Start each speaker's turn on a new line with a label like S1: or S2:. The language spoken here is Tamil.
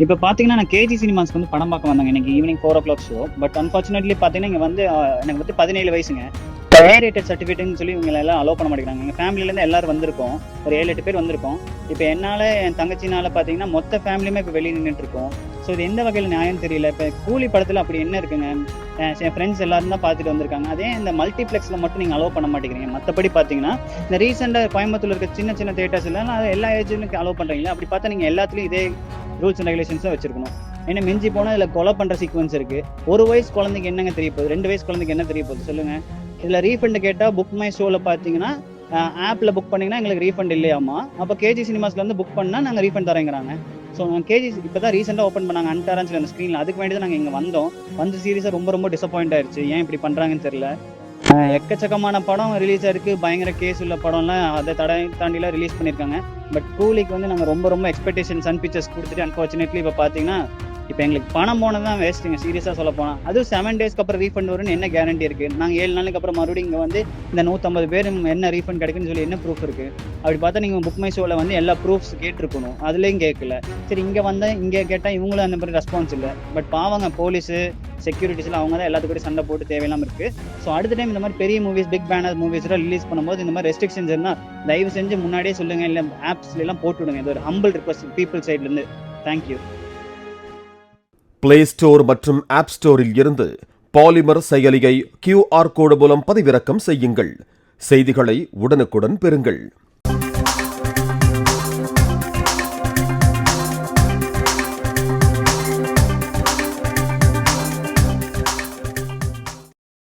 S1: இப்போ பார்த்தீங்கன்னா, நான் கேஜி சினிமாஸ்க்கு வந்து படம் பார்க்க வந்தேங்க. இன்னைக்கு ஈவினிங் 4:00 ஷோ. பட் அன்பார்ச்சுனேட்லி பார்த்தீங்கன்னா, இங்க வந்து எனக்கு வந்து 17 வயசுங்க. ஏ ரேட்டட் சர்டிஃபிகேட்ன்னு சொல்லி இவங்கள எல்லாம் அலோவ் பண்ண மாட்டேங்கிறாங்க. எங்க ஃபேமிலிலேருந்து எல்லாரும் வந்திருக்கோம். ஒரு 7, 8 பேர் வந்திருக்கோம். இப்போ என்னால, என் தங்கச்சினால பார்த்தீங்கன்னா, மொத்த ஃபேமிலியுமே இப்போ வெளிய நின்னுட்டு இருக்கோம். ஸோ இது எந்த வகையில நியாயம்னு தெரியல. இப்போ கூலி படத்துல அப்படி என்ன இருக்குங்க? என் ஃப்ரெண்ட்ஸ் எல்லாரும் தான் பார்த்துட்டு வந்திருக்காங்க. அதே இந்த மல்டிப்ளெக்ஸ்ல மட்டும் நீங்க அலோவ் பண்ண மாட்டேங்கிறீங்க. மத்தபடி பார்த்தீங்கன்னா, இந்த ரீசெண்டா கோயம்புத்தூர்ல இருக்க சின்ன சின்ன தியேட்டர்ஸ் எல்லாம் எல்லா ஏஜ்லயும் அலோவ் பண்றீங்களா? அப்படி பார்த்தா நீங்க எல்லாத்துலயும் இதே ரூல்ஸ் அண்ட் ரெகுலேஷன்ஸ் தான் வச்சிருக்கணும். ஏன்னா மிஞ்சி போனா இதுல கொலை பண்ற சீக்வன்ஸ் இருக்கு. 1 வயசு குழந்தைக்கு என்னங்க தெரிய போகுது? 2 வயசு குழந்தைக்கு என்ன தெரிய போகுது சொல்லுங்க? இதுல ரீஃபண்ட் கேட்டா புக் மை ஷோல பாத்தீங்கன்னா, ஆப்ல புக் பண்ணீங்கன்னா எங்களுக்கு ரீஃபண்ட் இல்லையாமா. அப்ப கேஜி சினிமாஸ்ல வந்து புக் பண்ணா நாங்க ரீஃபண்ட் தரேங்கிறாங்க. ஸோ கேஜி இப்பதான் ரீசெண்டா ஓப்பன் பண்ணாங்க அன்டாரான்னு சொல்லி அந்த ஸ்க்ரீன்ல. அதுக்கு வேண்டி தான் நாங்க இங்க வந்தோம். வந்து சீரியஸா ரொம்ப ரொம்ப டிசப்பாயிண்ட் ஆயிருச்சு. ஏன் இப்படி பண்றாங்கன்னு தெரியல. எக்கச்சக்கமான படம் ரிலீஸ் ஆயிருக்கு. பயங்கர கேஸ் உள்ள படம்லாம் அதை தாண்டிலாம் ரிலீஸ் பண்ணியிருக்காங்க. பட் கூலிக்கு வந்து நாங்கள் ரொம்ப ரொம்ப எக்ஸ்பெக்டேஷன் சன் பிக்சர்ஸ் கொடுத்துட்டு அன்ஃபார்ச்சுனேட்லி இப்போ பார்த்தீங்கன்னா, இப்போ எங்களுக்கு பணம் போனது தான் வேஸ்ட்டுங்க. சீரியஸாக சொல்ல போனால் அதுவும் 7 டேஸ்க்கு அப்புறம் ரீஃபண்ட் வரும்னு என்ன கேரண்டி இருக்குது? நாங்கள் 7 நாளுக்கு அப்புறம் மறுபடியும் இங்கே வந்து இந்த 150 பேர் என்ன ரீஃபண்ட் கிடைக்குன்னு சொல்லி என்ன ப்ரூஃப் இருக்குது? அப்படி பார்த்தா நீங்கள் புக் மை ஷோவில் வந்து எல்லா ப்ரூஃப்ஸ் கேட்டிருக்கணும். அதுலேயும் கேட்கல. சரி, இங்கே வந்தால் இங்கே கேட்டால் இவங்களும் அந்த மாதிரி ரெஸ்பான்ஸ் இல்லை. பட் பாவங்க போலீஸு செக்யூரிட்டிஸ்லாம் அவங்க தான் எல்லாத்துக்கும் கூட சண்டை போட்டு தேவையில்லாமல் இருக்குது. ஸோ அடுத்த டைம் இந்த மாதிரி பெரிய மூவிஸ், பிக் பேனர் மூவிஸ்லாம் ரிலீஸ் பண்ணும்போது இந்த மாதிரி ரெஸ்ட்ரிக்ஷன்ஸ் இருந்தால் தயவு செஞ்சு முன்னாடியே சொல்லுங்கள். இல்லை ஆப்ஸ்லாம் போட்டுவிடுங்க. இது ஒரு ஹம்பிள் ரிக்வஸ்ட் பீப்புள் சைட்லேருந்து. தேங்க்யூ.
S2: பிளே ஸ்டோர் மற்றும் ஆப் ஸ்டோரில் இருந்து பாலிமர் செயலியை QR கோடு மூலம் பதிவிறக்கம் செய்யுங்கள். செய்திகளை உடனுக்குடன் பெறுங்கள்.